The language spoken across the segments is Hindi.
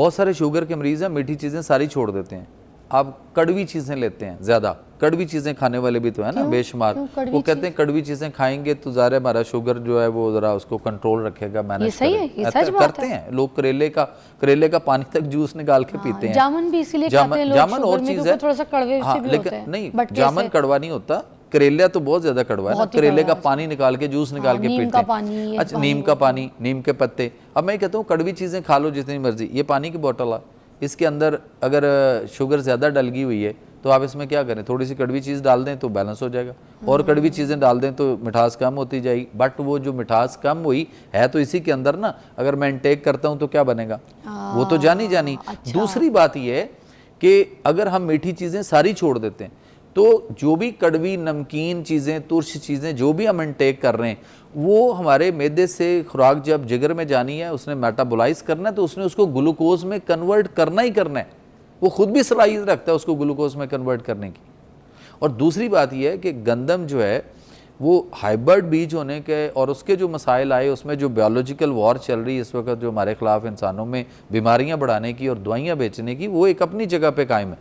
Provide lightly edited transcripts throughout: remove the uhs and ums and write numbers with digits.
बहुत सारे शुगर के मरीज़ हैं, मीठी चीज़ें सारी छोड़ देते हैं, आप कड़वी चीज़ें लेते हैं ज़्यादा। कड़वी चीज़ें खाने वाले भी तो है ना बेशुमार। वो कहते हैं कड़वी चीज़ें खाएंगे तो ज़्यादा हमारा शुगर जो है वो ज़रा उसको कंट्रोल रखेगा, मैनेज करते हैं लोग। करेले का पानी तक जूस निकाल के पीते हैं। जामुन भी इसीलिए खाते हैं लोग, जामुन और चीज़ है, थोड़ा सा कड़वे से भी होता है। नहीं, जामुन कड़वा नहीं होता, करेला तो बहुत ज्यादा कड़वा है ना। करेले का पानी निकाल के जूस निकाल के पीते हैं। अच्छा, नीम का पानी, नीम के पत्ते। अब मैं कहता हूँ कड़वी चीजें खा लो जितनी मर्जी। ये पानी की बोतल है, इसके अंदर अगर शुगर ज्यादा डल गई हुई है तो आप इसमें क्या करें, थोड़ी सी कड़वी चीज़ डाल दें तो बैलेंस हो जाएगा, और कड़वी चीज़ें डाल दें तो मिठास कम होती जाएगी। बट वो जो मिठास कम हुई है तो इसी के अंदर ना, अगर मैं इनटेक करता हूँ तो क्या बनेगा, वो तो जानी। अच्छा। दूसरी बात ये है कि अगर हम मीठी चीज़ें सारी छोड़ देते हैं तो जो भी कड़वी, नमकीन चीज़ें, तुर्श चीज़ें जो भी हम इनटेक कर रहे हैं, वो हमारे मैदे से खुराक जब जिगर में जानी है, उसने मेटाबोलाइज करना है, तो उसने उसको ग्लूकोज में कन्वर्ट करना ही करना है। वो खुद भी सलाहियत रखता है उसको ग्लूकोज में कन्वर्ट करने की। और दूसरी बात यह है कि गंदम जो है वो हाइब्रिड बीज होने के और उसके जो मसाइल आए, उसमें जो बायोलॉजिकल वॉर चल रही है इस वक्त जो हमारे खिलाफ इंसानों में बीमारियां बढ़ाने की और दवाइयां बेचने की, वो एक अपनी जगह पे कायम है।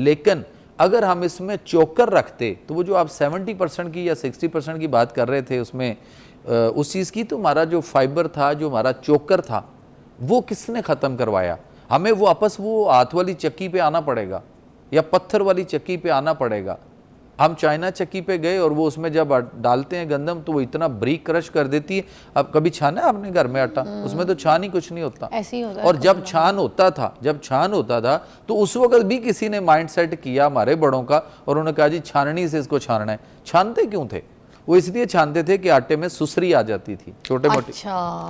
लेकिन अगर हम इसमें चोकर रखते तो वो जो आप 70% की या 60% की बात कर रहे थे उसमें उस चीज़ की, तो हमारा जो फाइबर था, जो हमारा चोकर था, वो किसने ख़त्म करवाया? हमें वो आपस वो हाथ वाली चक्की पे आना पड़ेगा या पत्थर वाली चक्की पे आना पड़ेगा। हम चाइना चक्की पे गए और वो उसमें जब डालते हैं गंदम तो वो इतना ब्रीक क्रश कर देती है। अब कभी छाना है आपने घर में आटा? उसमें तो छान ही कुछ नहीं होता, ऐसे ही होता है। और जब छान होता था तो उस वक्त भी किसी ने माइंड सेट किया हमारे बड़ों का, और उन्होंने कहा जी छाननी से इसको छानना है। छानते क्यों थे? वो इसलिए छानते थे कि आटे में सुसरी आ जाती थी, छोटे मोटे। अच्छा।